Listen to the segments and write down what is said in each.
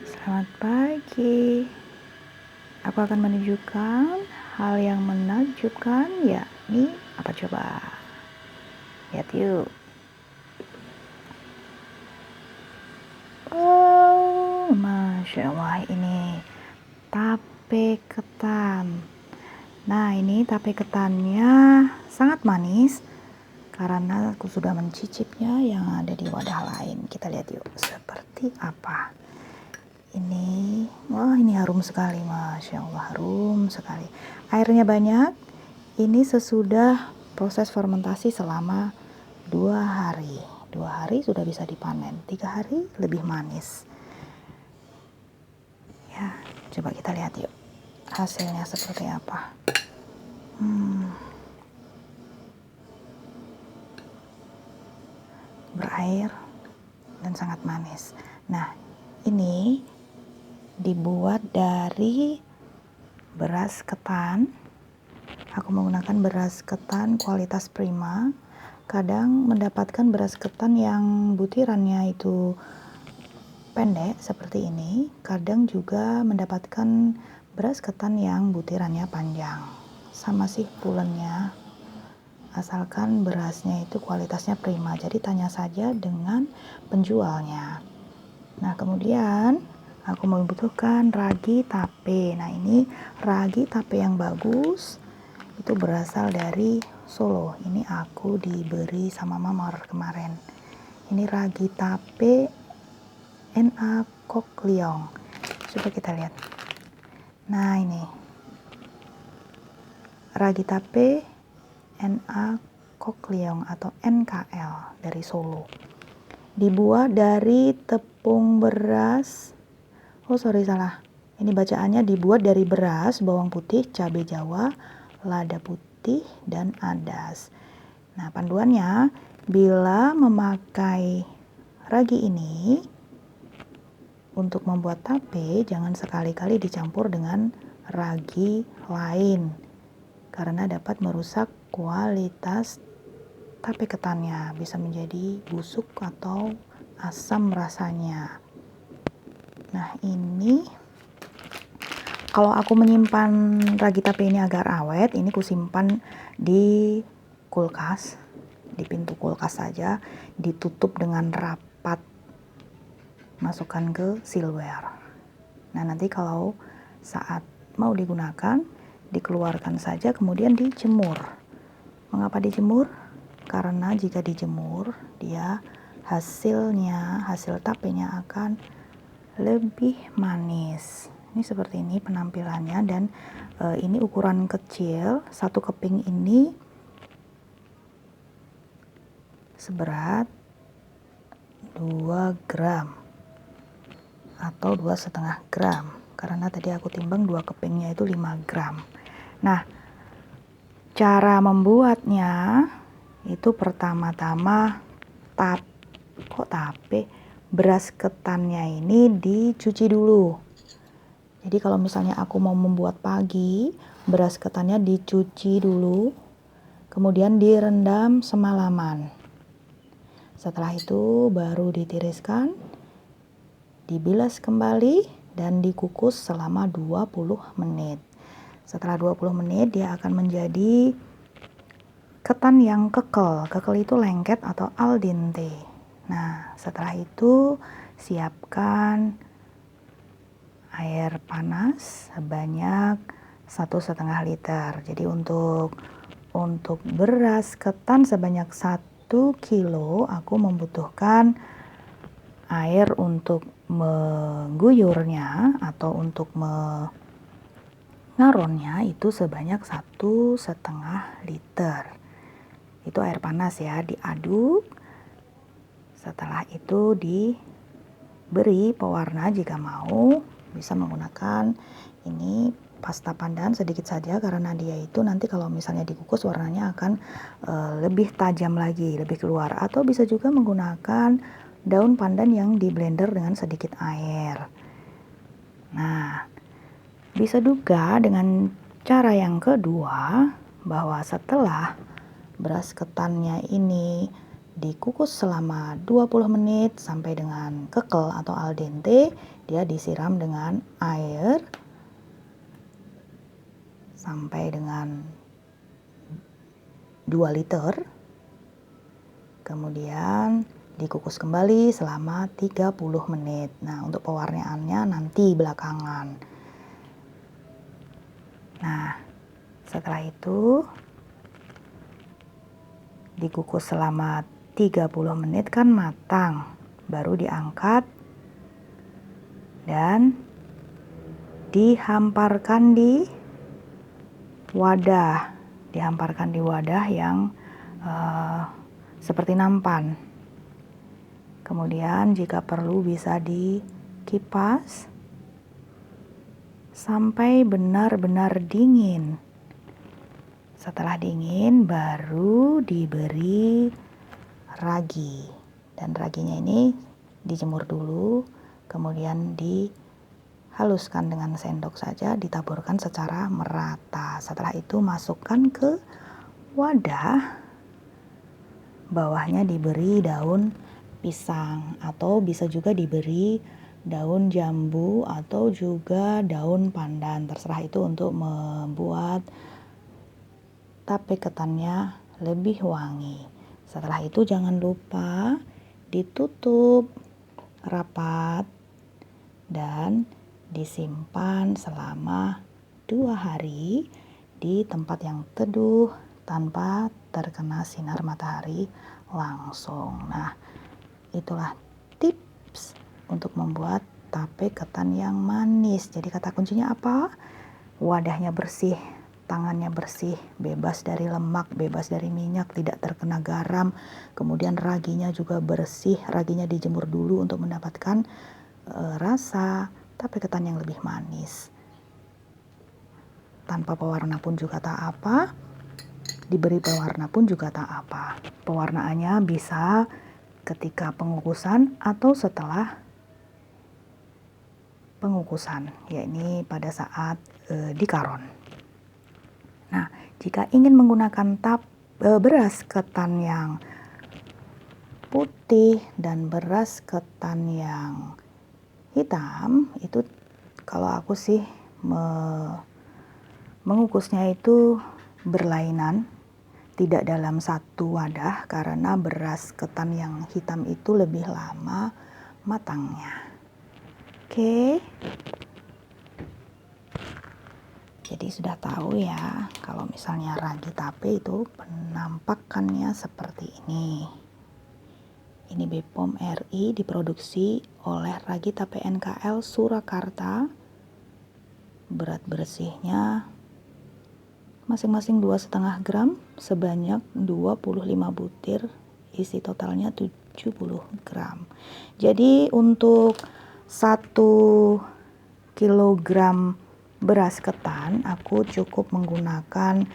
Selamat pagi. Aku akan menunjukkan hal yang menakjubkan, yakni apa coba? Lihat yuk. Oh, Masya Allah, ini tape ketan. Nah, ini tape ketannya sangat manis karena aku sudah mencicipnya yang ada di wadah lain. Kita lihat yuk, seperti apa. Wah, ini harum sekali, Masya Allah, harum sekali. Airnya banyak. Ini sesudah proses fermentasi selama 2 hari. 2 hari sudah bisa dipanen. 3 hari lebih manis. Ya, coba kita lihat yuk hasilnya seperti apa. Berair dan sangat manis. Nah, ini dibuat dari beras ketan. Aku menggunakan beras ketan kualitas prima. Kadang mendapatkan beras ketan yang butirannya itu pendek seperti ini. Kadang juga mendapatkan beras ketan yang butirannya panjang. Sama sih pulennya, asalkan berasnya itu kualitasnya prima. Jadi tanya saja dengan penjualnya. Nah, kemudian aku membutuhkan ragi tape. Nah, ini ragi tape yang bagus itu berasal dari Solo. Ini aku diberi sama Mamor kemarin. Ini ragi tape NA Kok Leong. Coba kita lihat. Nah, ini ragi tape NA Kok Leong atau NKL dari Solo. Dibuat dari tepung beras. Oh, sorry, salah. Ini bacaannya dibuat dari beras, bawang putih, cabai jawa, lada putih, dan adas. Nah, panduannya, bila memakai ragi ini untuk membuat tape, jangan sekali-kali dicampur dengan ragi lain karena dapat merusak kualitas tape ketannya, bisa menjadi busuk atau asam rasanya. Nah, ini kalau aku menyimpan ragi tape ini agar awet, ini kusimpan di kulkas, di pintu kulkas saja, ditutup dengan rapat, masukkan ke silver. Nah, nanti kalau saat mau digunakan, dikeluarkan saja kemudian dijemur. Mengapa dijemur? Karena jika dijemur, dia hasil tapenya akan lebih manis. Ini seperti ini penampilannya, dan ini ukuran kecil. Satu keping ini seberat 2 gram atau 2,5 gram karena tadi aku timbang 2 kepingnya itu 5 gram. Nah, cara membuatnya itu pertama-tama beras ketannya ini dicuci dulu. Jadi kalau misalnya aku mau membuat pagi, beras ketannya dicuci dulu, kemudian direndam semalaman. Setelah itu baru ditiriskan, dibilas kembali, dan dikukus selama 20 menit. Setelah 20 menit dia akan menjadi ketan yang kekel. Kekel itu lengket atau al dente. Nah, setelah itu siapkan air panas sebanyak 1,5 liter. Jadi untuk beras ketan sebanyak 1 kilo, aku membutuhkan air untuk mengguyurnya atau untuk mengaronnya itu sebanyak 1,5 liter. Itu air panas ya, diaduk. Setelah itu diberi pewarna jika mau, bisa menggunakan ini pasta pandan sedikit saja karena dia itu nanti kalau misalnya dikukus warnanya akan lebih tajam lagi, lebih keluar. Atau bisa juga menggunakan daun pandan yang di blender dengan sedikit air. Nah, bisa juga dengan cara yang kedua, bahwa setelah beras ketannya ini dikukus selama 20 menit sampai dengan kekel atau al dente. Dia disiram dengan air sampai dengan 2 liter. Kemudian dikukus kembali selama 30 menit. Nah, untuk pewarnaannya nanti belakangan. Nah, setelah itu dikukus selama 30 menit kan matang. Baru diangkat dan dihamparkan di wadah. Dihamparkan di wadah yang seperti nampan. Kemudian jika perlu bisa dikipas sampai benar-benar dingin. Setelah dingin baru diberi ragi. Dan raginya ini dijemur dulu, kemudian dihaluskan dengan sendok saja, ditaburkan secara merata. Setelah itu masukkan ke wadah. Bawahnya diberi daun pisang atau bisa juga diberi daun jambu atau juga daun pandan. Terserah itu untuk membuat tape ketannya lebih wangi. Setelah itu jangan lupa ditutup rapat dan disimpan selama 2 hari di tempat yang teduh tanpa terkena sinar matahari langsung. Nah, itulah tips untuk membuat tape ketan yang manis. Jadi kata kuncinya apa? Wadahnya bersih, tangannya bersih, bebas dari lemak, bebas dari minyak, tidak terkena garam. Kemudian raginya juga bersih, raginya dijemur dulu untuk mendapatkan rasa tape ketan yang lebih manis. Tanpa pewarna pun juga tak apa, diberi pewarna pun juga tak apa. Pewarnaannya bisa ketika pengukusan atau setelah pengukusan, yakni pada saat dikaron. Nah, jika ingin menggunakan beras ketan yang putih dan beras ketan yang hitam, itu kalau aku sih mengukusnya itu berlainan, tidak dalam satu wadah, karena beras ketan yang hitam itu lebih lama matangnya. Oke. Jadi sudah tahu ya, kalau misalnya ragi tape itu penampakannya seperti ini. Ini BPOM RI, diproduksi oleh Ragi Tape NKL Surakarta. Berat bersihnya masing-masing 2,5 gram sebanyak 25 butir, isi totalnya 70 gram. Jadi untuk 1 kilogram beras ketan aku cukup menggunakan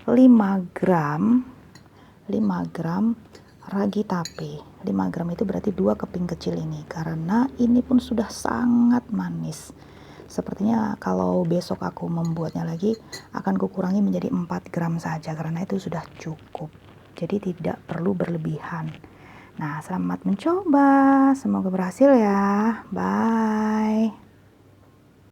5 gram ragi tape. 5 gram itu berarti 2 keping kecil ini, karena ini pun sudah sangat manis. Sepertinya kalau besok aku membuatnya lagi akan kukurangi menjadi 4 gram saja, karena itu sudah cukup. Jadi tidak perlu berlebihan. Nah, selamat mencoba. Semoga berhasil ya. Bye.